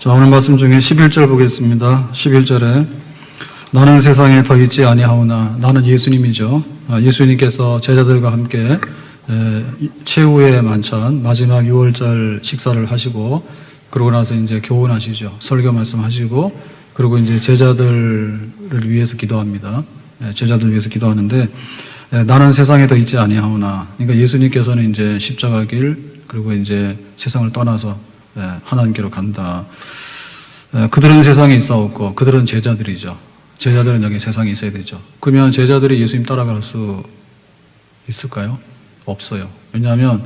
자, 오늘 말씀 중에 11절 보겠습니다. 11절에 나는 세상에 더 있지 아니하오나, 나는 예수님이죠. 예수님께서 제자들과 함께 최후의 만찬 마지막 6월절 식사를 하시고, 그러고 나서 이제 교훈하시죠. 설교 말씀하시고, 그리고 이제 제자들을 위해서 기도합니다. 제자들 위해서 기도하는데, 나는 세상에 더 있지 아니하오나, 그러니까 예수님께서는 이제 십자가 길, 그리고 이제 세상을 떠나서 하나님께로 간다. 그들은 세상에 있사옵고, 그들은 제자들이죠. 제자들은 여기 세상에 있어야 되죠. 그러면 제자들이 예수님 따라갈 수 있을까요? 없어요. 왜냐하면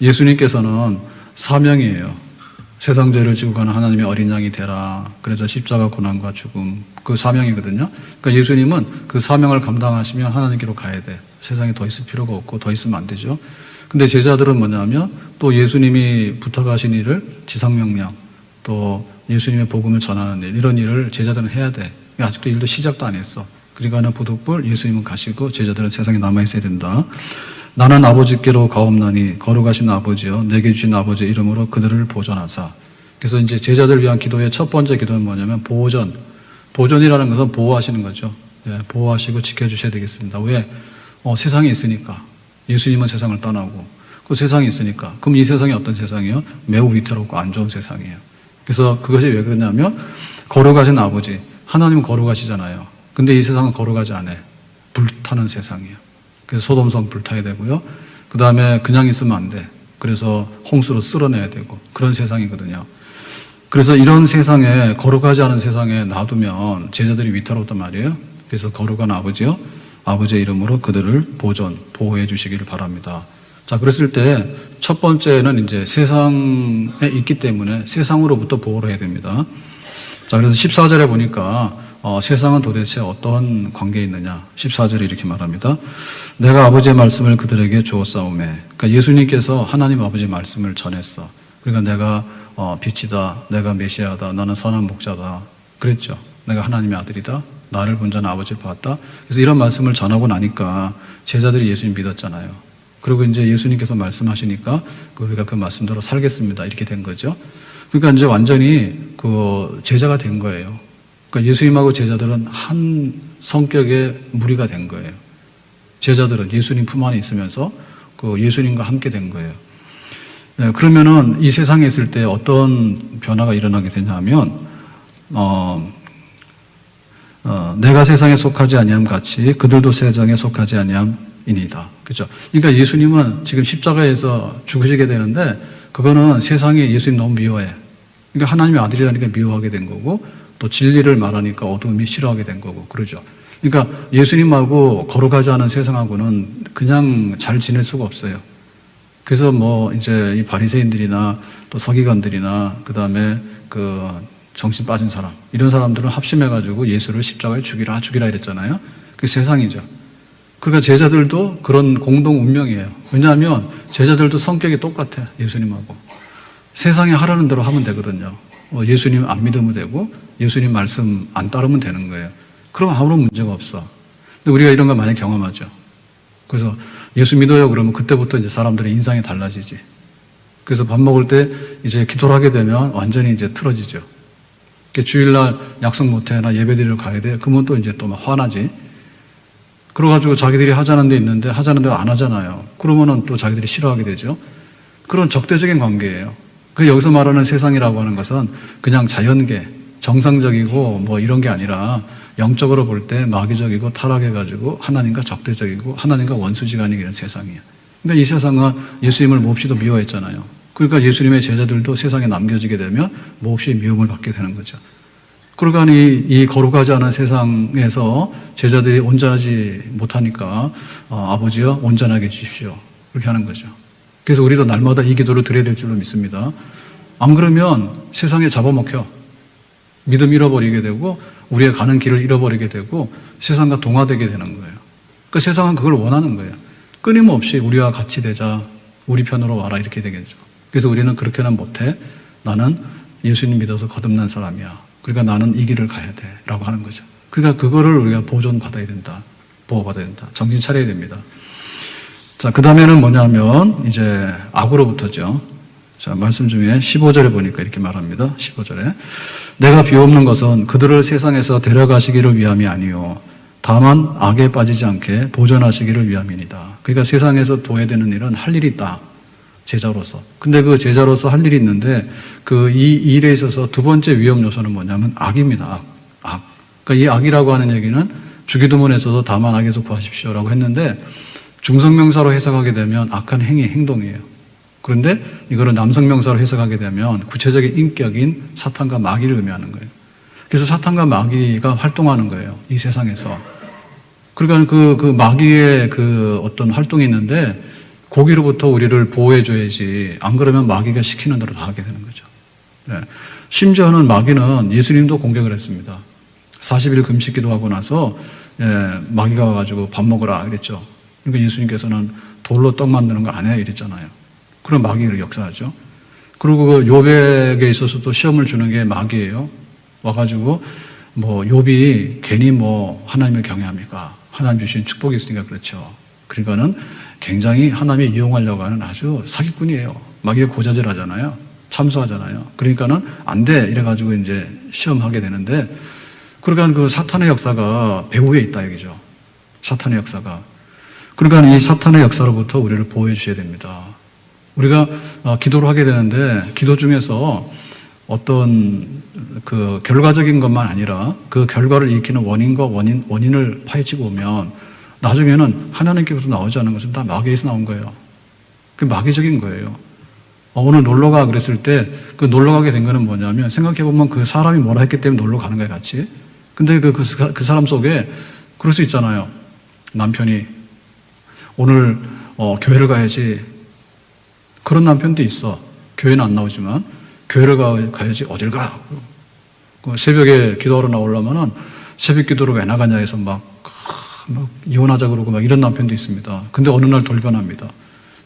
예수님께서는 사명이에요. 세상 죄를 지고 가는 하나님의 어린 양이 되라. 그래서 십자가 고난과 죽음, 그 사명이거든요. 그러니까 예수님은 그 사명을 감당하시면 하나님께로 가야 돼. 세상에 더 있을 필요가 없고 더 있으면 안 되죠. 근데 제자들은 뭐냐면 또 예수님이 부탁하신 일을, 지상명령, 또 예수님의 복음을 전하는 일, 이런 일을 제자들은 해야 돼. 아직도 일도 시작도 안 했어. 그러니까 부득불 예수님은 가시고 제자들은 세상에 남아있어야 된다. 나는 아버지께로 가옵나니 거룩하신 아버지여 내게 주신 아버지의 이름으로 그들을 보존하사. 그래서 이제 제자들을 위한 기도의 첫 번째 기도는 뭐냐면 보존. 보존이라는 것은 보호하시는 거죠. 보호하시고 지켜주셔야 되겠습니다. 왜? 세상에 있으니까. 예수님은 세상을 떠나고 그 세상에 있으니까. 그럼 이 세상이 어떤 세상이에요? 매우 위태롭고 안 좋은 세상이에요. 그래서 그것이 왜 그러냐면 거룩하신 아버지, 하나님은 거룩하시잖아요. 근데 이 세상은 거룩하지 않아요. 불타는 세상이에요. 그래서 소돔성 불타야 되고요. 그 다음에 그냥 있으면 안 돼. 그래서 홍수로 쓸어내야 되고 그런 세상이거든요. 그래서 이런 세상에, 거룩하지 않은 세상에 놔두면 제자들이 위태롭단 말이에요. 그래서 거룩한 아버지요, 아버지의 이름으로 그들을 보호해 주시기를 바랍니다. 자, 그랬을 때 첫 번째는 이제 세상에 있기 때문에 세상으로부터 보호를 해야 됩니다. 자, 그래서 14절에 보니까 세상은 도대체 어떤 관계에 있느냐. 14절에 이렇게 말합니다. 내가 아버지의 말씀을 그들에게 주었사오매. 그러니까 예수님께서 하나님 아버지의 말씀을 전했어. 그러니까 내가 빛이다, 내가 메시아다, 나는 선한 목자다 그랬죠. 내가 하나님의 아들이다, 나를 본 자는 아버지를 봤다. 그래서 이런 말씀을 전하고 나니까 제자들이 예수님 믿었잖아요. 그리고 이제 예수님께서 말씀하시니까 우리가 그 말씀대로 살겠습니다, 이렇게 된 거죠. 그러니까 이제 완전히 그 제자가 된 거예요. 그러니까 예수님하고 제자들은 한 성격의 무리가 된 거예요. 제자들은 예수님 품 안에 있으면서 그 예수님과 함께 된 거예요. 그러면은 이 세상에 있을 때 어떤 변화가 일어나게 되냐면, 내가 세상에 속하지 아니함 같이 그들도 세상에 속하지 아니함이니이다. 그렇죠? 그러니까 예수님은 지금 십자가에서 죽으시게 되는데 그거는 세상에 예수님 너무 미워해. 그러니까 하나님의 아들이라니까 미워하게 된 거고, 또 진리를 말하니까 어둠이 싫어하게 된 거고, 그러죠. 그러니까 예수님하고 거룩하지 않은 세상하고는 그냥 잘 지낼 수가 없어요. 그래서 뭐 이제 이 바리새인들이나 또 서기관들이나 그 다음에 그 정신 빠진 사람, 이런 사람들은 합심해가지고 예수를 십자가에 죽이라 이랬잖아요. 그게 세상이죠. 그러니까 제자들도 그런 공동 운명이에요. 왜냐하면 제자들도 성격이 똑같아, 예수님하고. 세상에 하라는 대로 하면 되거든요. 예수님 안 믿으면 되고 예수님 말씀 안 따르면 되는 거예요. 그럼 아무런 문제가 없어. 근데 우리가 이런 거 많이 경험하죠. 그래서 예수 믿어요 그러면 그때부터 이제 사람들의 인상이 달라지지. 그래서 밥 먹을 때 이제 기도를 하게 되면 완전히 이제 틀어지죠. 주일날 약속 못해, 나 예배드리러 가야 돼. 그러면 또 이제 또 막 화나지. 그래가지고 자기들이 하자는 데 있는데 하자는 데가 안 하잖아요. 그러면은 또 자기들이 싫어하게 되죠. 그런 적대적인 관계예요. 그 여기서 말하는 세상이라고 하는 것은 그냥 자연계, 정상적이고 뭐 이런 게 아니라 영적으로 볼 때 마귀적이고 타락해가지고 하나님과 적대적이고 하나님과 원수지간이 이런 세상이에요. 근데 이 세상은 예수님을 몹시도 미워했잖아요. 그러니까 예수님의 제자들도 세상에 남겨지게 되면 몹시 미움을 받게 되는 거죠. 그러니까 이 거룩하지 않은 세상에서 제자들이 온전하지 못하니까 아버지여 온전하게 해주십시오, 그렇게 하는 거죠. 그래서 우리도 날마다 이 기도를 드려야 될 줄로 믿습니다. 안 그러면 세상에 잡아먹혀. 믿음 잃어버리게 되고 우리의 가는 길을 잃어버리게 되고 세상과 동화되게 되는 거예요. 그 세상은 그걸 원하는 거예요. 끊임없이 우리와 같이 되자, 우리 편으로 와라, 이렇게 되겠죠. 그래서 우리는 그렇게는 못해. 나는 예수님 믿어서 거듭난 사람이야. 그러니까 나는 이 길을 가야 돼 라고 하는 거죠. 그러니까 그거를 우리가 보존받아야 된다, 보호받아야 된다, 정신 차려야 됩니다. 자, 그 다음에는 뭐냐면 이제 악으로부터죠. 자, 말씀 중에 15절에 보니까 이렇게 말합니다. 15절에 내가 비옵는 것은 그들을 세상에서 데려가시기를 위함이 아니요 다만 악에 빠지지 않게 보존하시기를 위함이니다. 그러니까 세상에서 둬야 되는 일은 할 일이 있다. 제자로서. 근데 그 제자로서 할 일이 있는데 이 일에 있어서 두 번째 위험 요소는 뭐냐면 악입니다. 악. 그러니까 이 악이라고 하는 얘기는 주기도문에서도 다만 악에서 구하십시오라고 했는데 중성명사로 해석하게 되면 악한 행위, 행동이에요. 그런데 이거를 남성명사로 해석하게 되면 구체적인 인격인 사탄과 마귀를 의미하는 거예요. 그래서 사탄과 마귀가 활동하는 거예요. 이 세상에서. 그러니까 그 마귀의 어떤 활동이 있는데 거기로부터 우리를 보호해줘야지. 안 그러면 마귀가 시키는 대로 다 하게 되는 거죠. 네. 심지어는 마귀는 예수님도 공격을 했습니다. 40일 금식 기도하고 나서 마귀가 와가지고 밥 먹으라 그랬죠. 그러니까 예수님께서는 돌로 떡 만드는 거 안 해 이랬잖아요. 그럼 마귀를 역사하죠. 그리고 그 욥에게 있어서도 시험을 주는 게 마귀예요. 와가지고 욥이 괜히 하나님을 경외합니까? 하나님 주신 축복이 있으니까 그렇죠. 그러니까는 굉장히 하나님이 이용하려고 하는 아주 사기꾼이에요. 마귀가 고자질 하잖아요. 참수하잖아요. 그러니까는 안 돼 이래가지고 이제 시험하게 되는데 그러니까 그 사탄의 역사가 배후에 있다 얘기죠. 사탄의 역사가. 그러니까 이 사탄의 역사로부터 우리를 보호해 주셔야 됩니다. 우리가 기도를 하게 되는데 기도 중에서 어떤 그 결과적인 것만 아니라 그 결과를 일으키는 원인과 원인을 파헤치고 보면 나중에는 하나님께서 나오지 않은 것은 다 마귀에서 나온 거예요. 그 마귀적인 거예요. 오늘 놀러가 그랬을 때 그 놀러가게 된 거는 뭐냐면 생각해보면 그 사람이 뭐라 했기 때문에 놀러 가는 거예요, 같이. 근데 그 사람 속에 그럴 수 있잖아요. 남편이 오늘 교회를 가야지. 그런 남편도 있어. 교회는 안 나오지만 교회를 가야지. 어딜 가? 새벽에 기도하러 나오려면은 새벽 기도로 왜 나가냐 해서 막 이혼하자 그러고 막 이런 남편도 있습니다. 근데 어느 날 돌변합니다.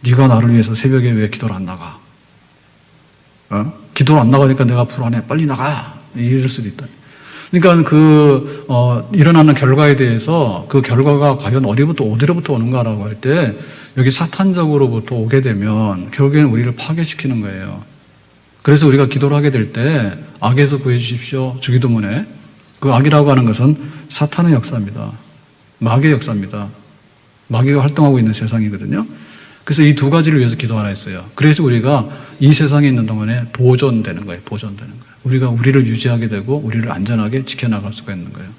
네가 나를 위해서 새벽에 왜 기도를 안 나가? 기도를 안 나가니까 내가 불안해. 빨리 나가. 이럴 수도 있다. 그러니까 일어나는 결과에 대해서 그 결과가 과연 어디로부터 오는가라고 할 때 여기 사탄적으로부터 오게 되면 결국에는 우리를 파괴시키는 거예요. 그래서 우리가 기도를 하게 될 때 악에서 구해 주십시오. 주기도문에 그 악이라고 하는 것은 사탄의 역사입니다. 마귀의 역사입니다. 마귀가 활동하고 있는 세상이거든요. 그래서 이 두 가지를 위해서 기도하라 했어요. 그래서 우리가 이 세상에 있는 동안에 보존되는 거예요. 보존되는 거예요. 우리가 우리를 유지하게 되고 우리를 안전하게 지켜나갈 수가 있는 거예요.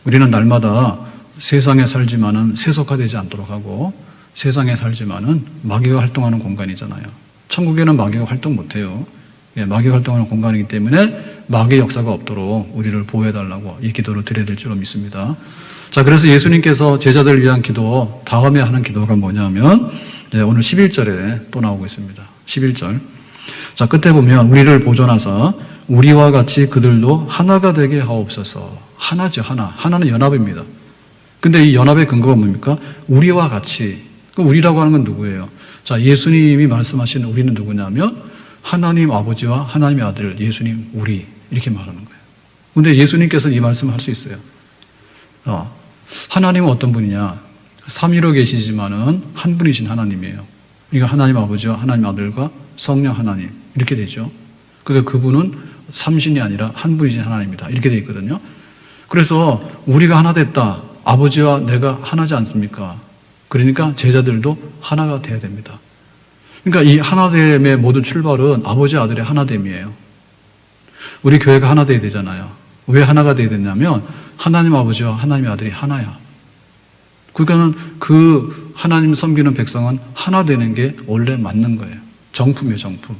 우리는 날마다 세상에 살지만은 세속화되지 않도록 하고 세상에 살지만은 마귀가 활동하는 공간이잖아요. 천국에는 마귀가 활동 못해요. 마귀가 활동하는 공간이기 때문에 마귀의 역사가 없도록 우리를 보호해달라고 이 기도를 드려야 될 줄로 믿습니다. 자, 그래서 예수님께서 제자들을 위한 기도, 다음에 하는 기도가 뭐냐면 오늘 11절에 또 나오고 있습니다. 11절. 자, 끝에 보면 우리를 보존하사 우리와 같이 그들도 하나가 되게 하옵소서. 하나죠, 하나. 하나는 연합입니다. 근데 이 연합의 근거가 뭡니까? 우리와 같이. 그 우리라고 하는 건 누구예요? 자, 예수님이 말씀하신 우리는 누구냐면 하나님 아버지와 하나님의 아들 예수님 우리 이렇게 말하는 거예요. 근데 예수님께서 이 말씀을 할 수 있어요. 하나님은 어떤 분이냐? 삼위로 계시지만은 한 분이신 하나님이에요. 그러니까 하나님 아버지와 하나님 아들과 성령 하나님 이렇게 되죠. 그러니까 그분은 삼신이 아니라 한 분이신 하나님이다 이렇게 되어 있거든요. 그래서 우리가 하나 됐다. 아버지와 내가 하나지 않습니까? 그러니까 제자들도 하나가 돼야 됩니다. 그러니까 이 하나됨의 모든 출발은 아버지 아들의 하나됨이에요. 우리 교회가 하나 돼야 되잖아요. 왜 하나가 돼야 되냐면 하나님 아버지와 하나님의 아들이 하나야. 그러니까는 그 하나님 섬기는 백성은 하나 되는 게 원래 맞는 거예요. 정품이에요, 정품.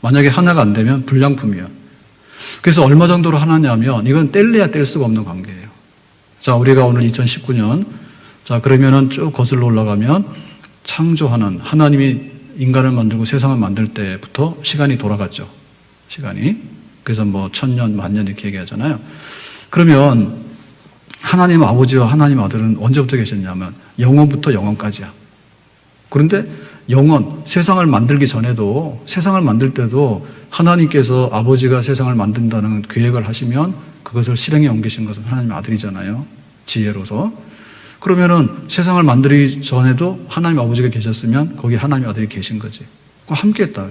만약에 하나가 안 되면 불량품이에요. 그래서 얼마 정도로 하나냐면 이건 뗄래야 뗄 수가 없는 관계예요. 자, 우리가 오늘 2019년 자, 그러면은 쭉 거슬러 올라가면 창조하는 하나님이 인간을 만들고 세상을 만들 때부터 시간이 돌아갔죠. 시간이. 그래서 1000년, 10,000년 이렇게 얘기하잖아요. 그러면 하나님 아버지와 하나님 아들은 언제부터 계셨냐면 영원부터 영원까지야. 그런데 영원, 세상을 만들기 전에도 세상을 만들 때도 하나님께서 아버지가 세상을 만든다는 계획을 하시면 그것을 실행에 옮기신 것은 하나님의 아들이잖아요. 지혜로서. 그러면은 세상을 만들기 전에도 하나님 아버지가 계셨으면 거기 하나님 아들이 계신 거지. 함께 했다.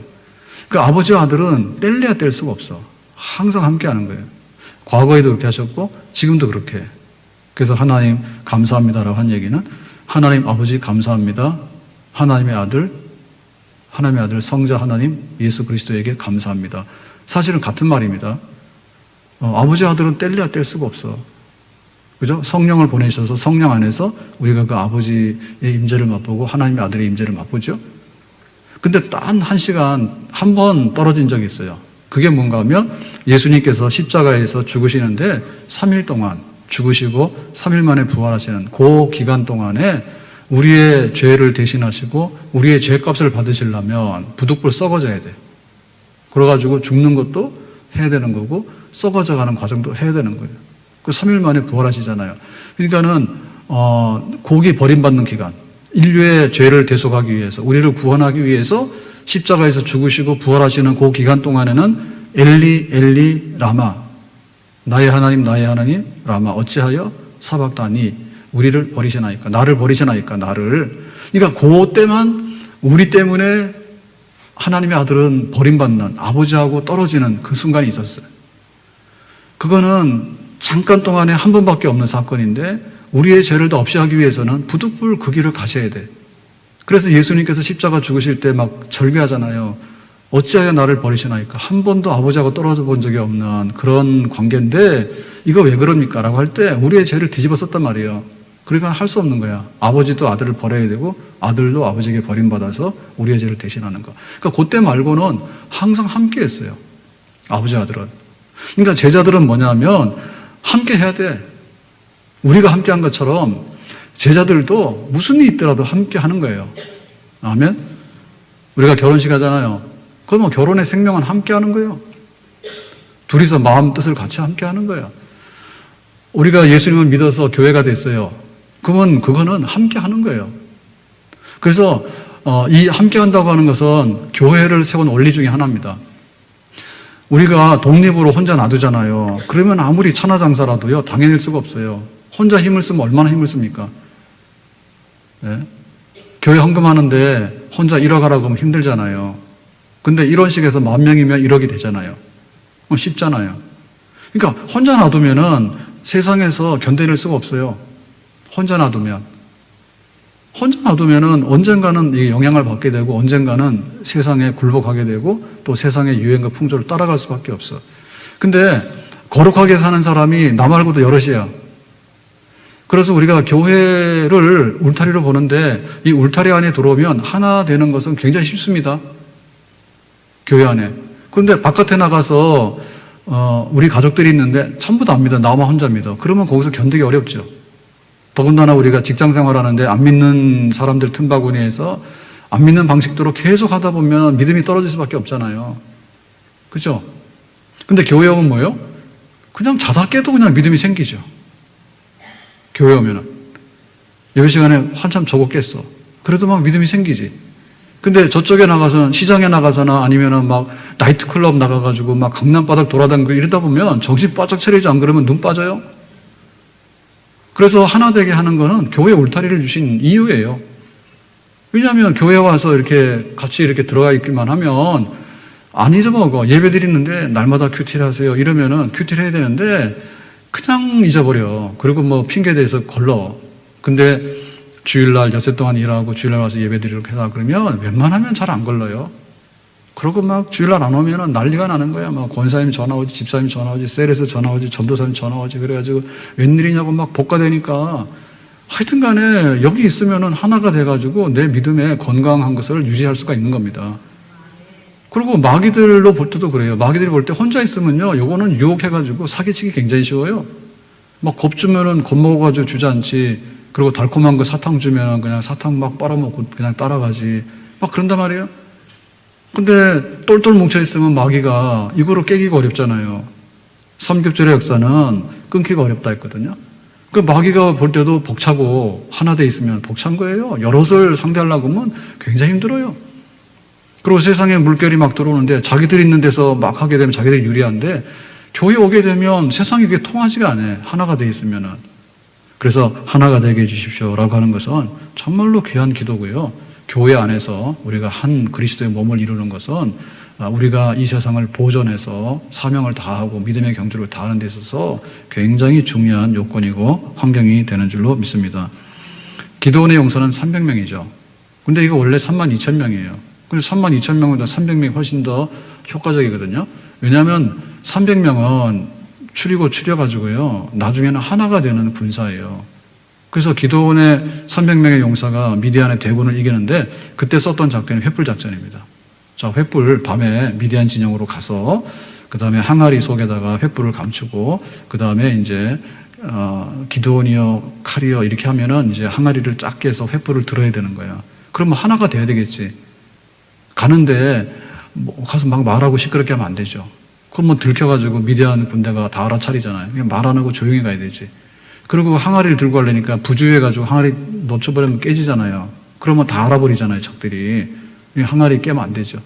그 아버지와 아들은 뗄래야 뗄 수가 없어. 항상 함께 하는 거예요. 과거에도 그렇게 하셨고 지금도 그렇게 해. 그래서 하나님 감사합니다라고 한 얘기는 하나님 아버지 감사합니다. 하나님의 아들 성자 하나님 예수 그리스도에게 감사합니다. 사실은 같은 말입니다. 아버지 아들은 뗄래야 뗄 수가 없어. 그죠? 성령을 보내셔서 성령 안에서 우리가 그 아버지의 임재를 맛보고 하나님의 아들의 임재를 맛보죠. 근데 단 한 시간 한 번 떨어진 적이 있어요. 그게 뭔가 하면 예수님께서 십자가에서 죽으시는데 3일 동안 죽으시고 3일 만에 부활하시는 그 기간 동안에 우리의 죄를 대신하시고 우리의 죄값을 받으시려면 부득불 썩어져야 돼. 그래가지고 죽는 것도 해야 되는 거고 썩어져 가는 과정도 해야 되는 거예요. 그 3일 만에 부활하시잖아요. 그러니까는 고기 버림받는 기간, 인류의 죄를 대속하기 위해서, 우리를 구원하기 위해서 십자가에서 죽으시고 부활하시는 그 기간 동안에는 엘리 엘리 라마, 나의 하나님 라마 어찌하여 사박다니, 우리를 버리시나이까, 나를 버리시나이까, 나를. 그러니까 그 때만 우리 때문에 하나님의 아들은 버림받는, 아버지하고 떨어지는 그 순간이 있었어요. 그거는 잠깐 동안에 한 번밖에 없는 사건인데 우리의 죄를 다 없이 하기 위해서는 부득불 그 길을 가셔야 돼. 그래서 예수님께서 십자가 죽으실 때 막 절규하잖아요. 어찌하여 나를 버리시나이까. 한 번도 아버지하고 떨어져 본 적이 없는 그런 관계인데 이거 왜 그럽니까? 라고 할 때 우리의 죄를 뒤집어 썼단 말이에요. 그러니까 할 수 없는 거야. 아버지도 아들을 버려야 되고 아들도 아버지에게 버림받아서 우리의 죄를 대신하는 거. 그러니까 그때 말고는 항상 함께 했어요. 아버지 아들은. 그러니까 제자들은 뭐냐면 함께 해야 돼. 우리가 함께 한 것처럼 제자들도 무슨 일이 있더라도 함께 하는 거예요. 아멘? 우리가 결혼식 하잖아요. 그러면 결혼의 생명은 함께 하는 거예요. 둘이서 마음 뜻을 같이 함께 하는 거예요. 우리가 예수님을 믿어서 교회가 됐어요. 그러면 그거는 함께 하는 거예요. 그래서 이 함께 한다고 하는 것은 교회를 세운 원리 중에 하나입니다. 우리가 독립으로 혼자 놔두잖아요. 그러면 아무리 천하장사라도요, 당해낼 수가 없어요. 혼자 힘을 쓰면 얼마나 힘을 씁니까? 네? 교회 헌금하는데 혼자 1억 하라고 하면 힘들잖아요. 근데 이런 식에서 10,000명이면 1억이 되잖아요. 쉽잖아요. 그러니까 혼자 놔두면은 세상에서 견뎌낼 수가 없어요. 혼자 놔두면은 언젠가는 이 영향을 받게 되고 언젠가는 세상에 굴복하게 되고 또 세상의 유행과 풍조를 따라갈 수밖에 없어. 근데 거룩하게 사는 사람이 나 말고도 여럿이야. 그래서 우리가 교회를 울타리로 보는데 이 울타리 안에 들어오면 하나 되는 것은 굉장히 쉽습니다. 교회 안에. 그런데 바깥에 나가서 우리 가족들이 있는데 전부 다 안 믿어. 나만 혼자 믿어. 그러면 거기서 견디기 어렵죠. 더군다나 우리가 직장 생활하는데 안 믿는 사람들 틈바구니에서 안 믿는 방식대로 계속 하다 보면 믿음이 떨어질 수밖에 없잖아요. 그죠? 근데 교회 오면 뭐예요? 그냥 자다 깨도 그냥 믿음이 생기죠. 교회 오면은. 예배 시간에 한참 저거 깼어. 그래도 막 믿음이 생기지. 근데 저쪽에 나가서는, 시장에 나가서나 아니면은 막 나이트클럽 나가가지고 막 강남바닥 돌아다니고 이러다 보면 정신 바짝 차리지 안 그러면 눈 빠져요. 그래서 하나 되게 하는 거는 교회 울타리를 주신 이유예요. 왜냐하면 교회 와서 이렇게 같이 이렇게 들어가 있기만 하면 안 잊어먹어. 예배 드리는데 날마다 큐티를 하세요. 이러면은 큐티를 해야 되는데 그냥 잊어버려. 그리고 뭐 핑계 대서 걸러. 근데 주일날 엿새 동안 일하고 주일날 와서 예배 드리려고 해라 그러면 웬만하면 잘 안 걸러요. 그러고 막 주일날 안 오면은 난리가 나는 거야. 막 권사님 전화 오지, 집사님 전화 오지, 셀에서 전화 오지, 전도사님 전화 오지. 그래가지고 웬일이냐고 막 복가되니까 하여튼 간에 여기 있으면은 하나가 돼가지고 내 믿음에 건강한 것을 유지할 수가 있는 겁니다. 그리고 마귀들로 볼 때도 그래요. 마귀들이 볼 때 혼자 있으면요, 요거는 유혹해가지고 사기치기 굉장히 쉬워요. 막 겁주면은 겁먹어가지고 주저앉지. 그리고 달콤한 거 사탕 주면은 그냥 사탕 막 빨아먹고 그냥 따라가지. 막 그런단 말이에요. 근데 똘똘 뭉쳐있으면 마귀가 이거를 깨기가 어렵잖아요. 삼겹살의 역사는 끊기가 어렵다 했거든요. 그 마귀가 볼 때도 벅차고 하나 돼 있으면 벅찬 거예요. 여럿을 상대하려고 하면 굉장히 힘들어요. 그리고 세상에 물결이 막 들어오는데 자기들 있는 데서 막 하게 되면 자기들이 유리한데 교회 오게 되면 세상이 그게 통하지가 않아요. 하나가 돼 있으면은. 그래서 하나가 되게 해주십시오라고 하는 것은 정말로 귀한 기도고요. 교회 안에서 우리가 한 그리스도의 몸을 이루는 것은 우리가 이 세상을 보존해서 사명을 다하고 믿음의 경주를 다하는 데 있어서 굉장히 중요한 요건이고 환경이 되는 줄로 믿습니다. 기도원의 용사는 300명이죠. 근데 이거 원래 32,000명이에요. 근데 32,000명보다 300명이 훨씬 더 효과적이거든요. 왜냐하면 300명은 추려가지고요. 나중에는 하나가 되는 군사예요. 그래서 기도원의 300명의 용사가 미디안의 대군을 이기는데 그때 썼던 작전이 횃불 작전입니다. 자, 횃불 밤에 미디안 진영으로 가서 그 다음에 항아리 속에다가 횃불을 감추고 그 다음에 이제 기도원이여 칼이여 이렇게 하면은 이제 항아리를 작게 해서 횃불을 들어야 되는 거야. 그러면 하나가 돼야 되겠지. 가는데 뭐 가서 막 말하고 시끄럽게 하면 안 되죠. 그럼 뭐 들켜가지고 미디안 군대가 다 알아차리잖아요. 그냥 말 안 하고 조용히 가야 되지. 그리고 항아리를 들고 가려니까 부주의해가지고 항아리 놓쳐버리면 깨지잖아요. 그러면 다 알아버리잖아요, 적들이. 항아리 깨면 안 되죠.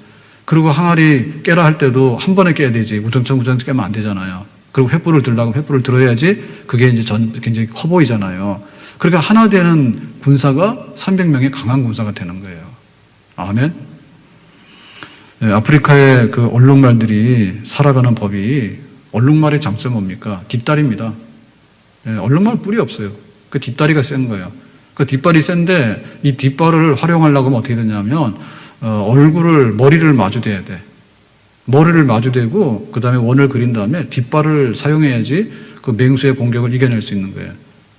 그리고 항아리 깨라 할 때도 한 번에 깨야 되지. 우정창 깨면 안 되잖아요. 그리고 횃불을 들라고 횃불을 들어야지 그게 이제 굉장히 커 보이잖아요. 그러니까 하나 되는 군사가 300명의 강한 군사가 되는 거예요. 아멘. 네, 아프리카의 그 얼룩말들이 살아가는 법이 얼룩말의 장점은 뭡니까? 뒷다리입니다. 네, 얼룩말 뿔이 없어요. 그 뒷다리가 센 거예요. 그 뒷발이 센데 이 뒷발을 활용하려고 하면 어떻게 되냐면 머리를 마주대야 돼. 머리를 마주대고 그 다음에 원을 그린 다음에 뒷발을 사용해야지 그 맹수의 공격을 이겨낼 수 있는 거예요.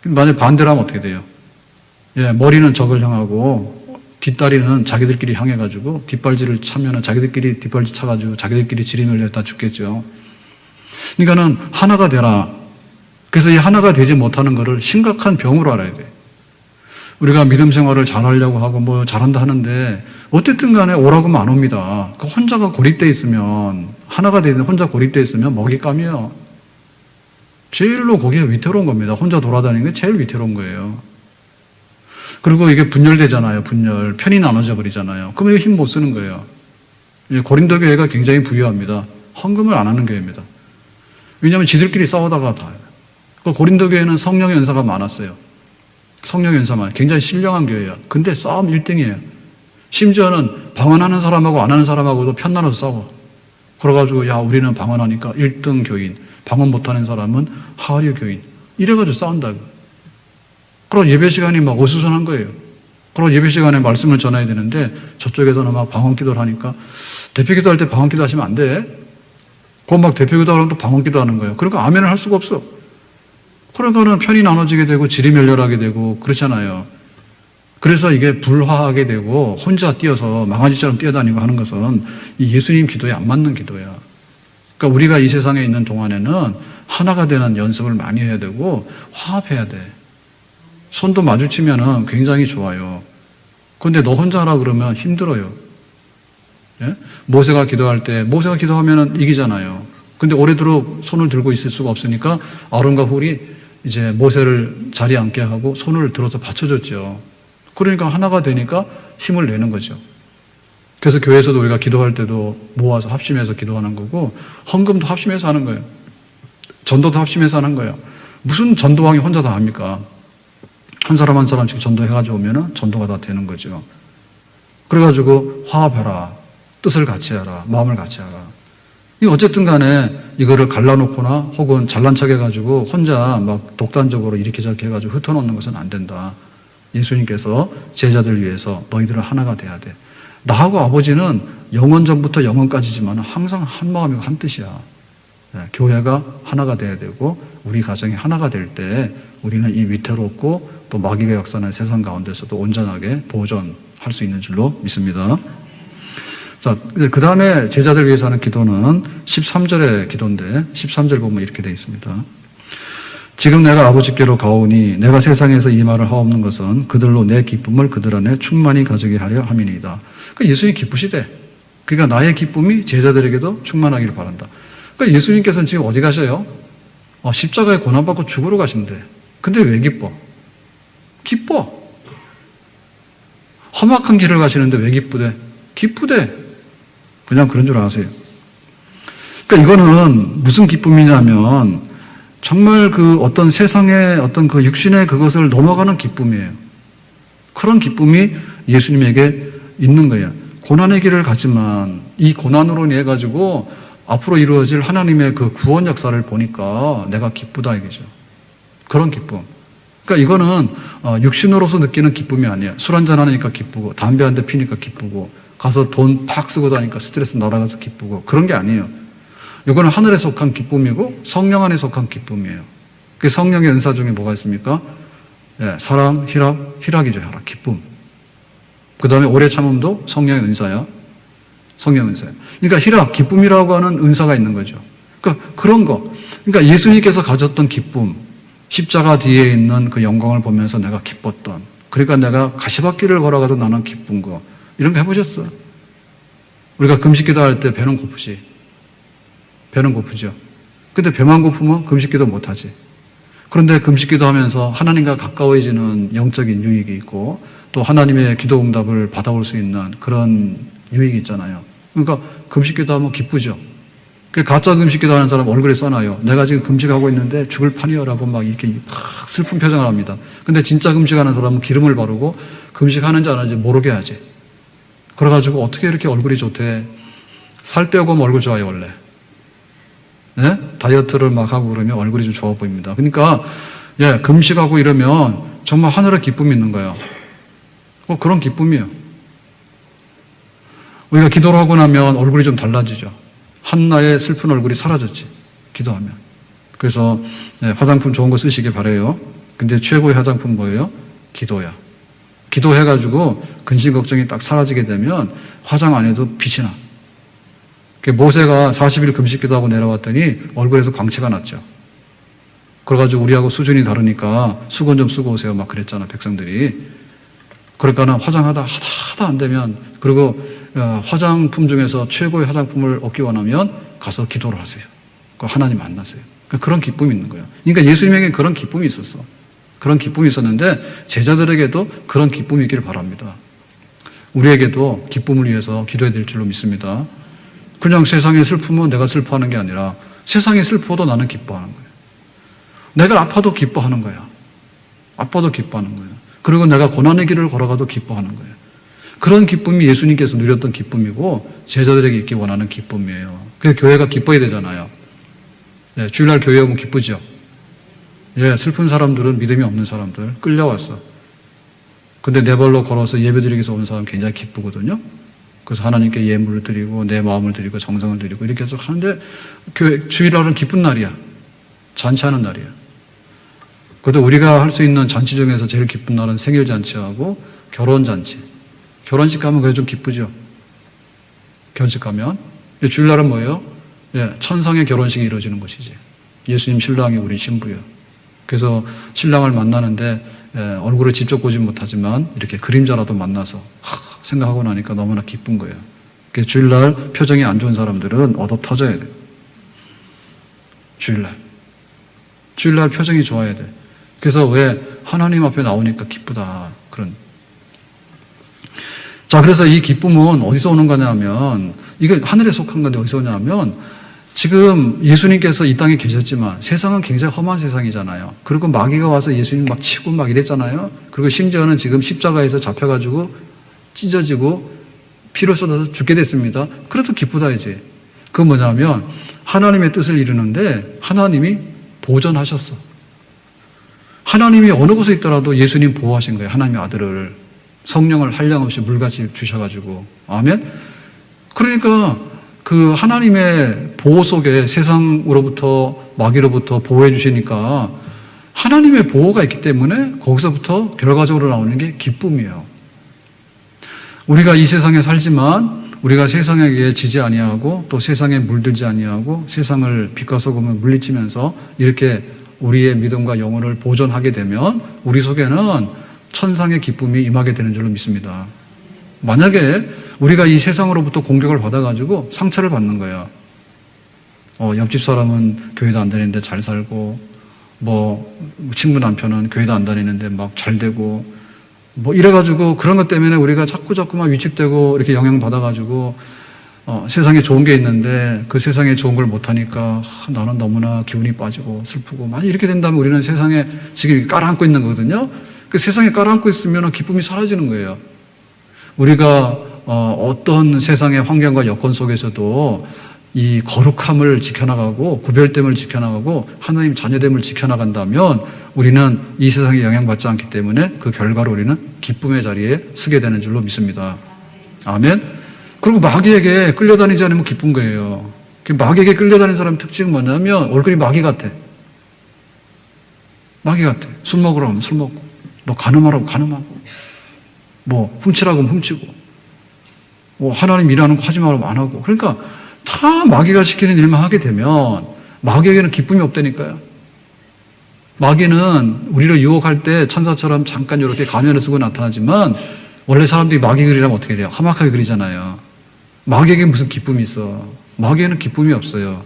만약에 반대로 하면 어떻게 돼요? 예, 머리는 적을 향하고 뒷다리는 자기들끼리 향해가지고 뒷발질을 차면은 자기들끼리 뒷발질 차가지고 자기들끼리 지리멸려 다 죽겠죠. 그러니까는 하나가 되라. 그래서 이 하나가 되지 못하는 것을 심각한 병으로 알아야 돼. 우리가 믿음 생활을 잘하려고 하고 뭐 잘한다 하는데 어쨌든 간에 오라고 하면 안 옵니다. 그 혼자가 고립되어 있으면 하나가 되는 혼자 고립되어 있으면 먹잇감이에요. 제일로 거기에 위태로운 겁니다. 혼자 돌아다니는 게 제일 위태로운 거예요. 그리고 이게 분열되잖아요. 편이 나눠져 버리잖아요. 그러면 힘 못 쓰는 거예요. 고린도 교회가 굉장히 부유합니다. 헌금을 안 하는 교회입니다. 왜냐하면 지들끼리 싸우다가 다. 고린도 교회는 성령의 연사가 많았어요. 성령의 연사만 굉장히 신령한 교회예요. 근데 싸움 1등이에요. 심지어는 방언하는 사람하고 안 하는 사람하고도 편 나눠서 싸워. 그래가지고 야 우리는 방언하니까 1등 교인, 방언 못하는 사람은 하류 교인. 이래가지고 싸운다고. 그리고 예배 시간이 막 어수선한 거예요. 그리고 예배 시간에 말씀을 전해야 되는데 저쪽에서는 막 방언 기도를 하니까 대표 기도할 때 방언 기도 하시면 안 돼. 그건 막 대표 기도하면 또 방언 기도 하는 거예요. 그러니까 아멘을 할 수가 없어. 그러니까는 편이 나눠지게 되고 지리멸렬하게 되고 그렇잖아요. 그래서 이게 불화하게 되고 혼자 뛰어서 망아지처럼 뛰어다니고 하는 것은 이 예수님 기도에 안 맞는 기도야. 그러니까 우리가 이 세상에 있는 동안에는 하나가 되는 연습을 많이 해야 되고 화합해야 돼. 손도 마주치면은 굉장히 좋아요. 그런데 너 혼자 하라 그러면 힘들어요. 예? 모세가 기도할 때 모세가 기도하면은 이기잖아요. 근데 오래도록 손을 들고 있을 수가 없으니까 아론과 훌이 이제 모세를 자리에 앉게 하고 손을 들어서 받쳐줬죠. 그러니까 하나가 되니까 힘을 내는 거죠. 그래서 교회에서도 우리가 기도할 때도 모아서 합심해서 기도하는 거고 헌금도 합심해서 하는 거예요. 전도도 합심해서 하는 거예요. 무슨 전도왕이 혼자 다 합니까? 한 사람 한 사람씩 전도해가지고 오면은 전도가 다 되는 거죠. 그래가지고 화합해라. 뜻을 같이 하라. 마음을 같이 하라. 이 어쨌든 간에 이거를 갈라놓거나 혹은 잘난 척 해가지고 혼자 막 독단적으로 이렇게 저렇게 해가지고 흩어놓는 것은 안 된다. 예수님께서 제자들 위해서 너희들은 하나가 돼야 돼. 나하고 아버지는 영원 전부터 영원까지지만 항상 한 마음이고 한 뜻이야. 네, 교회가 하나가 돼야 되고 우리 가정이 하나가 될 때 우리는 이 위태롭고 또 마귀가 역사하는 세상 가운데서도 온전하게 보존할 수 있는 줄로 믿습니다. 자, 그 다음에 제자들 위해서 하는 기도는 13절의 기도인데 13절 보면 이렇게 되어 있습니다. 지금 내가 아버지께로 가오니 내가 세상에서 이 말을 하옵는 것은 그들로 내 기쁨을 그들 안에 충만히 가지게 하려 함이니이다. 그러니까 예수님이 기쁘시대. 그러니까 나의 기쁨이 제자들에게도 충만하기를 바란다. 그러니까 예수님께서는 지금 어디 가셔요? 십자가에 고난받고 죽으러 가신대. 근데 왜 기뻐? 기뻐. 험악한 길을 가시는데 왜 기쁘대? 기쁘대. 그냥 그런 줄 아세요. 그러니까 이거는 무슨 기쁨이냐면 정말 그 어떤 세상의 어떤 그 육신의 그것을 넘어가는 기쁨이에요. 그런 기쁨이 예수님에게 있는 거예요. 고난의 길을 가지만 이 고난으로 인해 가지고 앞으로 이루어질 하나님의 그 구원 역사를 보니까 내가 기쁘다 이거죠. 그런 기쁨. 그러니까 이거는 육신으로서 느끼는 기쁨이 아니에요. 술 한잔 하니까 기쁘고, 담배 한 대 피니까 기쁘고, 가서 돈 팍 쓰고 다니까 스트레스 날아가서 기쁘고, 그런 게 아니에요. 이거는 하늘에 속한 기쁨이고 성령 안에 속한 기쁨이에요. 그 성령의 은사 중에 뭐가 있습니까? 예, 사랑, 희락이죠. 희락, 기쁨. 그 다음에 오래 참음도 성령의 은사야. 성령 은사야. 그러니까 희락, 기쁨이라고 하는 은사가 있는 거죠. 그러니까 그런 거. 그러니까 예수님께서 가졌던 기쁨, 십자가 뒤에 있는 그 영광을 보면서 내가 기뻤던, 그러니까 내가 가시밭길을 걸어가도 나는 기쁜 거, 이런 거 해보셨어요? 우리가 금식기도 할 때 배는 고프지. 배는 고프죠. 근데 배만 고프면 금식기도 못하지. 그런데 금식기도 하면서 하나님과 가까워지는 영적인 유익이 있고, 또 하나님의 기도 응답을 받아올 수 있는 그런 유익이 있잖아요. 그러니까 금식기도 하면 기쁘죠. 가짜 금식기도 하는 사람 얼굴에 써놔요. 내가 지금 금식하고 있는데 죽을 판이여라고 막 이렇게 슬픈 표정을 합니다. 근데 진짜 금식하는 사람은 기름을 바르고 금식하는지 안 하는지 모르게 하지. 그래가지고 어떻게 이렇게 얼굴이 좋대. 살 빼고 하면 얼굴 좋아요, 원래. 네? 다이어트를 막 하고 그러면 얼굴이 좀 좋아 보입니다. 그러니까, 예, 금식하고 이러면 정말 하늘에 기쁨이 있는 거예요. 그런 기쁨이에요. 우리가 기도를 하고 나면 얼굴이 좀 달라지죠. 한나의 슬픈 얼굴이 사라졌지. 기도하면. 그래서 네, 화장품 좋은 거 쓰시길 바래요. 근데 최고의 화장품 뭐예요? 기도야. 기도해가지고 근심 걱정이 딱 사라지게 되면 화장 안 해도 빛이 나. 모세가 40일 금식 기도하고 내려왔더니 얼굴에서 광채가 났죠. 그래가지고 우리하고 수준이 다르니까 수건 좀 쓰고 오세요 막 그랬잖아, 백성들이. 그러니까 화장하다 안 되면, 그리고 화장품 중에서 최고의 화장품을 얻기 원하면 가서 기도를 하세요. 하나님 만나세요. 그런 기쁨이 있는 거예요. 그러니까 예수님에게 그런 기쁨이 있었어. 그런 기쁨이 있었는데 제자들에게도 그런 기쁨이 있기를 바랍니다. 우리에게도 기쁨을 위해서 기도해야 될 줄로 믿습니다. 그냥 세상에 슬프면 내가 슬퍼하는 게 아니라 세상에 슬퍼도 나는 기뻐하는 거예요. 내가 아파도 기뻐하는 거야. 아파도 기뻐하는 거예요. 그리고 내가 고난의 길을 걸어가도 기뻐하는 거예요. 그런 기쁨이 예수님께서 누렸던 기쁨이고 제자들에게 있기 원하는 기쁨이에요. 그래서 교회가 기뻐야 되잖아요. 네, 주일날 교회 오면 기쁘죠. 예, 슬픈 사람들은 믿음이 없는 사람들 끌려왔어. 근데 내 발로 걸어서 예배드리기 위해서 온 사람 굉장히 기쁘거든요. 그래서 하나님께 예물을 드리고 내 마음을 드리고 정성을 드리고 이렇게 해서 하는데, 교회 주일날은 기쁜 날이야. 잔치하는 날이야. 그래도 우리가 할 수 있는 잔치 중에서 제일 기쁜 날은 생일 잔치하고 결혼 잔치. 결혼식 가면 그래 좀 기쁘죠. 결혼식 가면. 주일날은 뭐예요? 예, 천상의 결혼식이 이루어지는 것이지. 예수님 신랑이 우리 신부예요. 그래서 신랑을 만나는데 얼굴을 직접 보지 못하지만 이렇게 그림자라도 만나서 생각하고 나니까 너무나 기쁜 거예요. 주일날 표정이 안 좋은 사람들은 얻어 터져야 돼. 주일날 표정이 좋아야 돼. 그래서 왜 하나님 앞에 나오니까 기쁘다. 그런. 자, 그래서 이 기쁨은 어디서 오는 거냐면, 이게 하늘에 속한 건데 어디서 오냐면, 지금 예수님께서 이 땅에 계셨지만 세상은 굉장히 험한 세상이잖아요. 그리고 마귀가 와서 예수님 막 치고 막 이랬잖아요. 그리고 심지어는 지금 십자가에서 잡혀가지고 찢어지고 피를 쏟아서 죽게 됐습니다. 그래도 기쁘다 이제. 그건 뭐냐면 하나님의 뜻을 이루는데 하나님이 보전하셨어. 하나님이 어느 곳에 있더라도 예수님 보호하신 거예요. 하나님의 아들을, 성령을 한량없이 물같이 주셔가지고. 아멘. 그러니까 그 하나님의 보호 속에 세상으로부터 마귀로부터 보호해 주시니까 하나님의 보호가 있기 때문에 거기서부터 결과적으로 나오는 게 기쁨이에요. 우리가 이 세상에 살지만 우리가 세상에게 지지 아니하고 또 세상에 물들지 아니하고 세상을 빛과 소금을 물리치면서 이렇게 우리의 믿음과 영혼을 보존하게 되면 우리 속에는 천상의 기쁨이 임하게 되는 줄로 믿습니다. 만약에 우리가 이 세상으로부터 공격을 받아가지고 상처를 받는 거예요. 옆집 사람은 교회도 안 다니는데 잘 살고, 친구 남편은 교회도 안 다니는데 막 잘 되고, 이래가지고 그런 것 때문에 우리가 자꾸만 위축되고 이렇게 영향받아가지고, 세상에 좋은 게 있는데 그 세상에 좋은 걸 못하니까 나는 너무나 기운이 빠지고 슬프고, 만약 이렇게 된다면 우리는 세상에 지금 깔아앉고 있는 거거든요. 그 세상에 깔아앉고 있으면 기쁨이 사라지는 거예요. 우리가 어떤 세상의 환경과 여건 속에서도 이 거룩함을 지켜나가고 구별됨을 지켜나가고 하나님 자녀됨을 지켜나간다면 우리는 이 세상에 영향받지 않기 때문에 그 결과로 우리는 기쁨의 자리에 서게 되는 줄로 믿습니다. 아멘. 그리고 마귀에게 끌려다니지 않으면 기쁜 거예요. 마귀에게 끌려다니는 사람의 특징은 뭐냐면 얼굴이 마귀 같아. 마귀 같아. 술 먹으라고 하면 술 먹고, 너 간음하라고 간음하고, 뭐 훔치라고 하면 훔치고, 뭐 하나님 일하는 거 하지 말라고 안 하고. 그러니까 다 마귀가 시키는 일만 하게 되면 마귀에게는 기쁨이 없다니까요. 마귀는 우리를 유혹할 때 천사처럼 잠깐 이렇게 가면을 쓰고 나타나지만 원래 사람들이 마귀 그리려면 어떻게 돼요? 험악하게 그리잖아요. 마귀에게 무슨 기쁨이 있어? 마귀에는 기쁨이 없어요.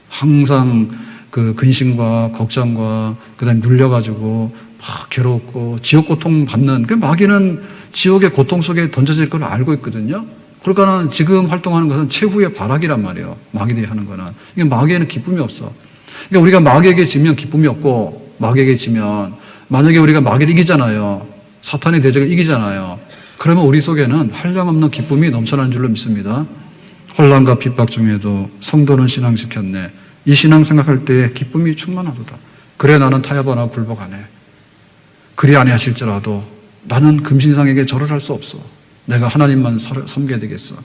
항상 그 근심과 걱정과 그다음에 눌려가지고 막 괴롭고 지옥 고통 받는 그 마귀는 지옥의 고통 속에 던져질 걸 알고 있거든요. 그러니까 지금 활동하는 것은 최후의 발악이란 말이에요. 마귀들이 하는 거는. 이게 마귀에는 기쁨이 없어. 그러니까 우리가 마귀에게 지면 기쁨이 없고 마귀에게 지면 만약에 우리가 마귀를 이기잖아요. 사탄의 대적을 이기잖아요. 그러면 우리 속에는 한량없는 기쁨이 넘쳐나는 줄로 믿습니다. 혼란과 핍박 중에도 성도는 신앙 지켰네. 이 신앙 생각할 때 기쁨이 충만하도다. 그래 나는 타협하나 굴복 안 해. 그리 아니하실지라도 나는 금신상에게 절을 할 수 없어. 내가 하나님만 섬겨야 되겠어.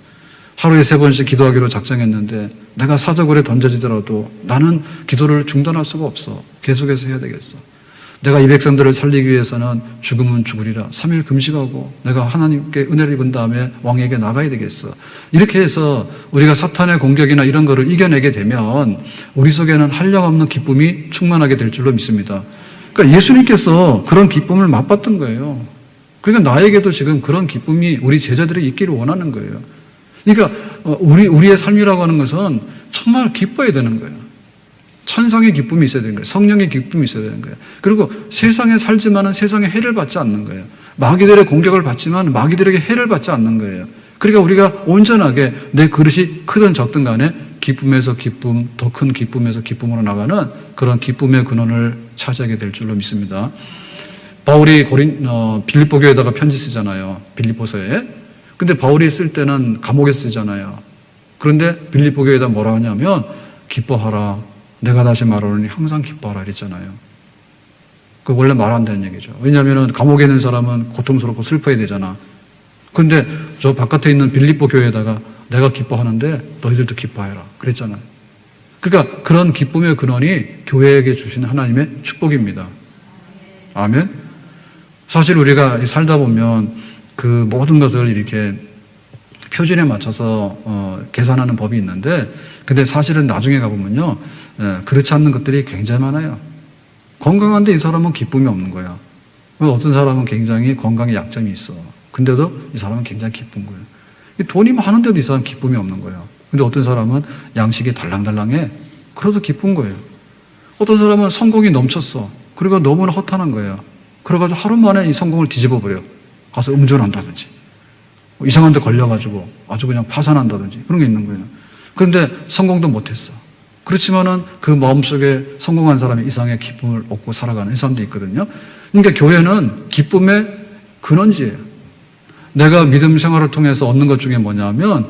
하루에 3번씩 기도하기로 작정했는데 내가 사적으로 던져지더라도 나는 기도를 중단할 수가 없어. 계속해서 해야 되겠어. 내가 이 백성들을 살리기 위해서는 죽으면 죽으리라. 3일 금식하고 내가 하나님께 은혜를 입은 다음에 왕에게 나가야 되겠어. 이렇게 해서 우리가 사탄의 공격이나 이런 거를 이겨내게 되면 우리 속에는 한량없는 기쁨이 충만하게 될 줄로 믿습니다. 그러니까 예수님께서 그런 기쁨을 맛봤던 거예요. 그러니까 나에게도 지금 그런 기쁨이 우리 제자들이 있기를 원하는 거예요. 그러니까 우리의 삶이라고 하는 것은 정말 기뻐야 되는 거예요. 천상의 기쁨이 있어야 되는 거예요. 성령의 기쁨이 있어야 되는 거예요. 그리고 세상에 살지만은 세상에 해를 받지 않는 거예요. 마귀들의 공격을 받지만 마귀들에게 해를 받지 않는 거예요. 그러니까 우리가 온전하게 내 그릇이 크든 적든 간에 기쁨에서 기쁨, 더 큰 기쁨에서 기쁨으로 나가는 그런 기쁨의 근원을 차지하게 될 줄로 믿습니다. 바울이 빌립보 교회에다가 편지 쓰잖아요. 빌립보서에. 근데 바울이 쓸 때는 감옥에 쓰잖아요. 그런데 빌립보 교회에다 뭐라 하냐면 기뻐하라. 내가 다시 말하노니 항상 기뻐하라 그랬잖아요. 그 원래 말 안 되는 얘기죠. 왜냐하면 감옥에 있는 사람은 고통스럽고 슬퍼야 되잖아. 그런데 저 바깥에 있는 빌립보 교회에다가 내가 기뻐하는데 너희들도 기뻐해라 그랬잖아요. 그러니까 그런 기쁨의 근원이 교회에게 주신 하나님의 축복입니다. 아멘. 사실 우리가 살다 보면 그 모든 것을 이렇게 표준에 맞춰서 계산하는 법이 있는데 근데 사실은 나중에 가보면요 그렇지 않는 것들이 굉장히 많아요. 건강한데 이 사람은 기쁨이 없는 거야. 어떤 사람은 굉장히 건강에 약점이 있어. 근데도 이 사람은 굉장히 기쁜 거예요. 돈이 많은데도 이 사람은 기쁨이 없는 거예요. 근데 어떤 사람은 양식이 달랑달랑해. 그래도 기쁜 거예요. 어떤 사람은 성공이 넘쳤어. 그리고 너무나 허탄한 거예요. 그래가지고 하루 만에 이 성공을 뒤집어 버려. 가서 음주한다든지 이상한 데 걸려가지고 아주 그냥 파산한다든지 그런 게 있는 거예요. 그런데 성공도 못했어. 그렇지만은 그 마음속에 성공한 사람이 이상의 기쁨을 얻고 살아가는 사람도 있거든요. 그러니까 교회는 기쁨의 근원지예요. 내가 믿음 생활을 통해서 얻는 것 중에 뭐냐면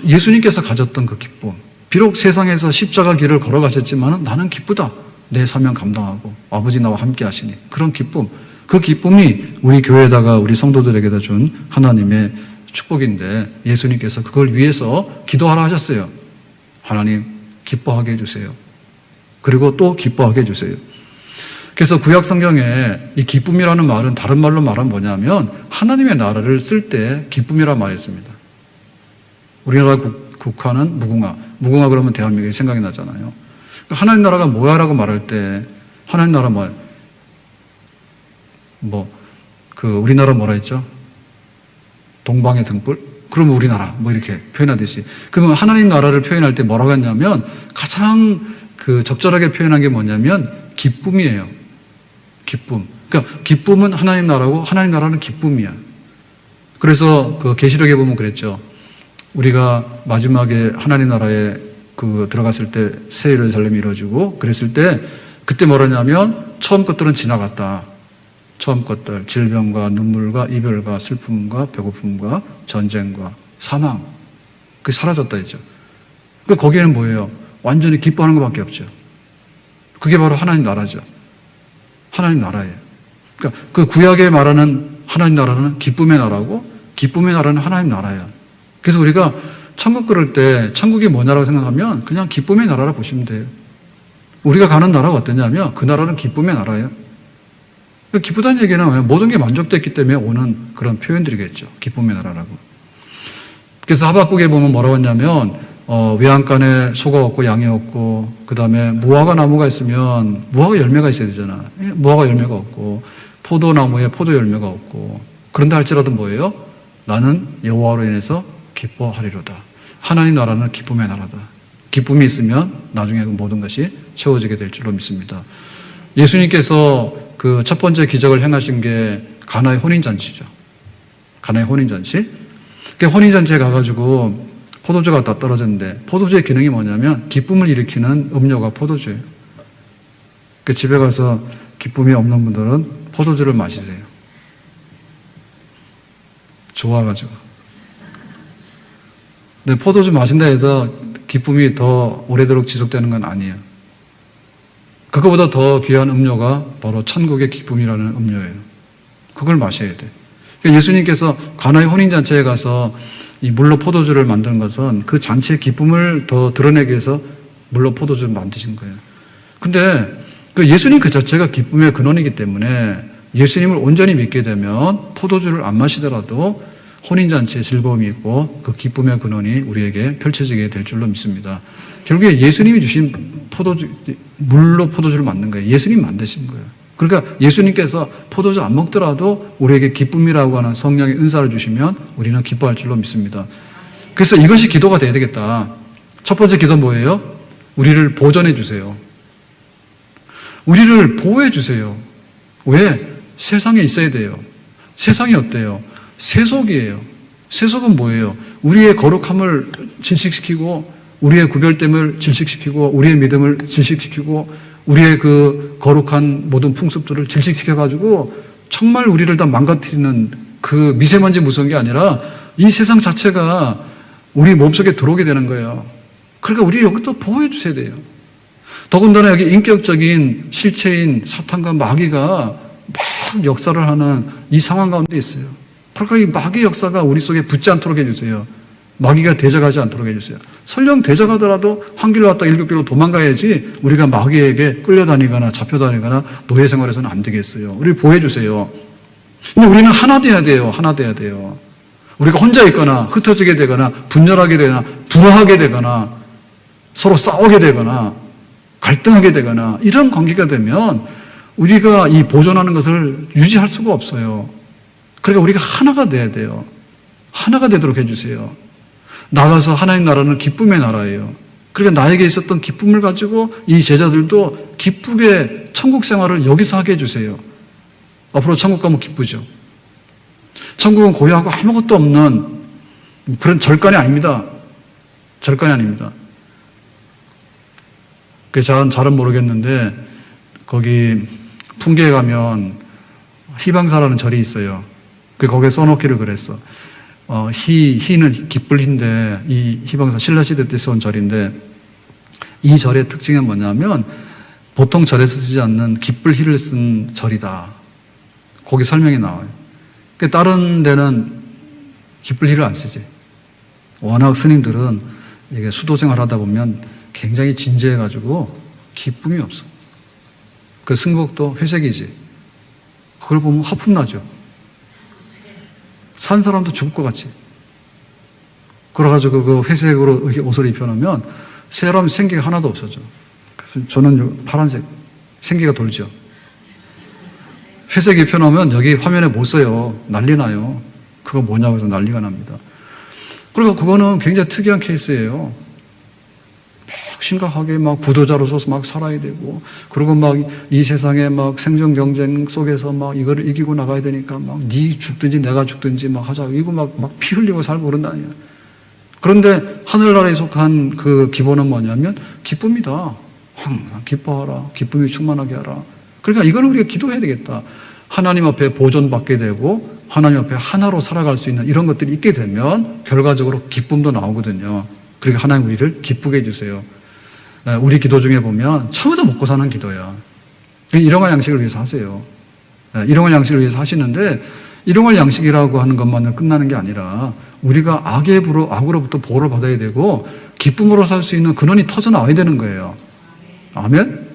예수님께서 가졌던 그 기쁨. 비록 세상에서 십자가 길을 걸어가셨지만 나는 기쁘다. 내 사명 감당하고 아버지 나와 함께 하시니 그런 기쁨. 그 기쁨이 우리 교회에다가 우리 성도들에게다 준 하나님의 축복인데 예수님께서 그걸 위해서 기도하라 하셨어요. 하나님 기뻐하게 해주세요. 그리고 또 기뻐하게 해주세요. 그래서 구약 성경에 이 기쁨이라는 말은 다른 말로 말하면 뭐냐면 하나님의 나라를 쓸 때 기쁨이라고 말했습니다. 우리나라 국화는 무궁화. 무궁화 그러면 대한민국이 생각이 나잖아요. 하나님 나라가 뭐야라고 말할 때 하나님 나라 우리나라 뭐라 했죠? 동방의 등불? 그러면 우리나라 이렇게 표현하듯이. 그러면 하나님 나라를 표현할 때 뭐라고 했냐면 가장 적절하게 표현한 게 뭐냐면 기쁨이에요. 기쁨. 그러니까 기쁨은 하나님 나라고 하나님 나라는 기쁨이야. 그래서 계시록에 보면 그랬죠. 우리가 마지막에 하나님 나라에 들어갔을 때 새 예루살렘이 이루어지고 그랬을 때 그때 뭐라냐면 처음 것들은 지나갔다. 처음 것들 질병과 눈물과 이별과 슬픔과 배고픔과 전쟁과 사망. 그게 사라졌다 했죠. 그러니까 거기에는 뭐예요? 완전히 기뻐하는 것밖에 없죠. 그게 바로 하나님 나라죠. 하나님 나라예요. 그러니까 그 구약에 말하는 하나님 나라는 기쁨의 나라고 기쁨의 나라는 하나님 나라예요. 그래서 우리가 천국 그럴 때 천국이 뭐냐라고 생각하면 그냥 기쁨의 나라라 보시면 돼요. 우리가 가는 나라가 어떠냐면 그 나라는 기쁨의 나라예요. 그러니까 기쁘다는 얘기는 모든 게 만족됐기 때문에 오는 그런 표현들이겠죠. 기쁨의 나라라고. 그래서 하박국에 보면 뭐라고 했냐면 외양간에 소가 없고 양이 없고 그 다음에 무화과 나무가 있으면 무화과 열매가 있어야 되잖아. 무화과 열매가 없고 포도나무에 포도 열매가 없고 그런다 할지라도 뭐예요? 나는 여호와로 인해서 기뻐하리로다. 하나님 나라는 기쁨의 나라다. 기쁨이 있으면 나중에 그 모든 것이 채워지게 될 줄로 믿습니다. 예수님께서 그 첫 번째 기적을 행하신 게 가나의 혼인잔치죠. 가나의 혼인잔치. 그 혼인잔치에 가가지고 포도주가 다 떨어졌는데 포도주의 기능이 뭐냐면 기쁨을 일으키는 음료가 포도주예요. 그 집에 가서 기쁨이 없는 분들은 포도주를 마시세요. 좋아가지고. 근데 포도주 마신다 해서 기쁨이 더 오래도록 지속되는 건 아니에요. 그거보다 더 귀한 음료가 바로 천국의 기쁨이라는 음료예요. 그걸 마셔야 돼. 그러니까 예수님께서 가나의 혼인잔치에 가서 이 물로 포도주를 만드는 것은 그 잔치의 기쁨을 더 드러내기 위해서 물로 포도주를 만드신 거예요. 근데 그 예수님 그 자체가 기쁨의 근원이기 때문에 예수님을 온전히 믿게 되면 포도주를 안 마시더라도 혼인잔치의 즐거움이 있고 그 기쁨의 근원이 우리에게 펼쳐지게 될 줄로 믿습니다. 결국에 예수님이 주신 포도주, 물로 포도주를 만든 거예요. 예수님 만드신 거예요. 그러니까 예수님께서 포도주 안 먹더라도 우리에게 기쁨이라고 하는 성령의 은사를 주시면 우리는 기뻐할 줄로 믿습니다. 그래서 이것이 기도가 돼야 되겠다. 첫 번째 기도 뭐예요? 우리를 보존해 주세요. 우리를 보호해 주세요. 왜? 세상에 있어야 돼요. 세상이 어때요? 세속이에요. 세속은 뭐예요? 우리의 거룩함을 질식시키고 우리의 구별됨을 질식시키고 우리의 믿음을 질식시키고 우리의 그 거룩한 모든 풍습들을 질식시켜가지고 정말 우리를 다 망가뜨리는 그 미세먼지 무서운 게 아니라 이 세상 자체가 우리 몸속에 들어오게 되는 거예요. 그러니까 우리 여기 또 보호해 주셔야 돼요. 더군다나 여기 인격적인 실체인 사탄과 마귀가 막 역사를 하는 이 상황 가운데 있어요. 그러니까 이 마귀 역사가 우리 속에 붙지 않도록 해주세요. 마귀가 대적하지 않도록 해주세요. 설령 대적하더라도 한 길로 왔다 일곱 길로 도망가야지 우리가 마귀에게 끌려다니거나 잡혀다니거나 노예 생활해서는 안 되겠어요. 우리 보호해 주세요. 근데 우리는 하나 돼야 돼요. 하나 돼야 돼요. 우리가 혼자 있거나 흩어지게 되거나 분열하게 되거나 불화하게 되거나 서로 싸우게 되거나 갈등하게 되거나 이런 관계가 되면 우리가 이 보존하는 것을 유지할 수가 없어요. 그러니까 우리가 하나가 돼야 돼요. 하나가 되도록 해주세요. 나가서 하나님 나라는 기쁨의 나라예요. 그러니까 나에게 있었던 기쁨을 가지고 이 제자들도 기쁘게 천국 생활을 여기서 하게 해주세요. 앞으로 천국 가면 기쁘죠. 천국은 고요하고 아무것도 없는 그런 절간이 아닙니다. 절간이 아닙니다. 그래서 잘은 모르겠는데 거기 풍계에 가면 희방사라는 절이 있어요. 거기에 써놓기를 그랬어. 희는 기쁠 희인데 이 희방사 신라시대 때 써온 절인데 이 절의 특징이 뭐냐면 보통 절에서 쓰지 않는 기쁠 희를 쓴 절이다. 거기 설명이 나와요. 다른 데는 기쁠 희를 안 쓰지. 워낙 스님들은 이게 수도생활 하다 보면 굉장히 진지해가지고 기쁨이 없어. 그 승복도 회색이지. 그걸 보면 하품 나죠. 산 사람도 죽을 것 같지. 그래가지고 그 회색으로 옷을 입혀놓으면 사람 생기가 하나도 없어져. 그래서 저는 파란색 생기가 돌죠. 회색 입혀놓으면 여기 화면에 못 써요. 난리 나요. 그거 뭐냐고 해서 난리가 납니다. 그리고 그거는 굉장히 특이한 케이스예요. 막 심각하게 막 구도자로서 막 살아야 되고, 그리고 막 이 세상에 막 생존 경쟁 속에서 막 이거를 이기고 나가야 되니까 막 네 죽든지 내가 죽든지 막 하자. 이거 막 피 흘리고 살고 그런다니요. 그런데 하늘나라에 속한 그 기본은 뭐냐면 기쁨이다. 항상 기뻐하라. 기쁨이 충만하게 하라. 그러니까 이거는 우리가 기도해야 되겠다. 하나님 앞에 보존받게 되고 하나님 앞에 하나로 살아갈 수 있는 이런 것들이 있게 되면 결과적으로 기쁨도 나오거든요. 그러니까 하나님 우리를 기쁘게 해주세요. 우리 기도 중에 보면 처음부터 먹고 사는 기도야. 일용할 양식을 위해서 하세요. 일용할 양식을 위해서 하시는데 일용할 양식이라고 하는 것만은 끝나는 게 아니라 우리가 악으로부터 보호를 받아야 되고 기쁨으로 살 수 있는 근원이 터져 나와야 되는 거예요. 아멘?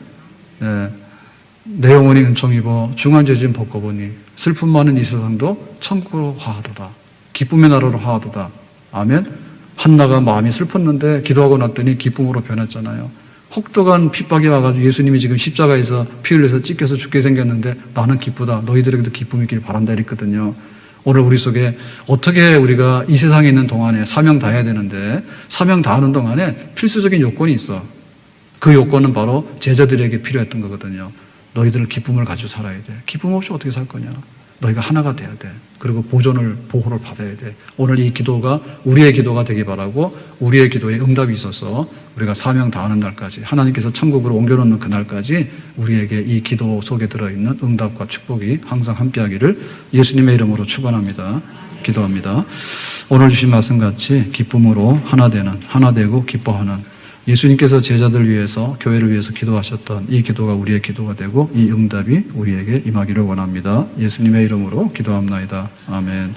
내 영혼이 은총 입어 중한 죄진 벗고보니 슬픔 많은 이 세상도 천국으로 화하도다. 기쁨의 나라로 화하도다. 아멘? 한나가 마음이 슬펐는데 기도하고 났더니 기쁨으로 변했잖아요. 혹독한 핍박이 와가지고 예수님이 지금 십자가에서 피 흘려서 찢겨서 죽게 생겼는데 나는 기쁘다. 너희들에게도 기쁨이 있길 바란다 이랬거든요. 오늘 우리 속에 어떻게 우리가 이 세상에 있는 동안에 사명 다해야 되는데 사명 다하는 동안에 필수적인 요건이 있어. 그 요건은 바로 제자들에게 필요했던 거거든요. 너희들은 기쁨을 가지고 살아야 돼. 기쁨 없이 어떻게 살 거냐. 너희가 하나가 돼야 돼. 그리고 보호를 받아야 돼. 오늘 이 기도가 우리의 기도가 되기 바라고 우리의 기도에 응답이 있어서 우리가 사명 다하는 날까지 하나님께서 천국으로 옮겨놓는 그날까지 우리에게 이 기도 속에 들어있는 응답과 축복이 항상 함께하기를 예수님의 이름으로 축원합니다. 기도합니다. 오늘 주신 말씀같이 기쁨으로 하나 되고 기뻐하는 예수님께서 제자들 위해서 교회를 위해서 기도하셨던 이 기도가 우리의 기도가 되고 이 응답이 우리에게 임하기를 원합니다. 예수님의 이름으로 기도합나이다. 아멘.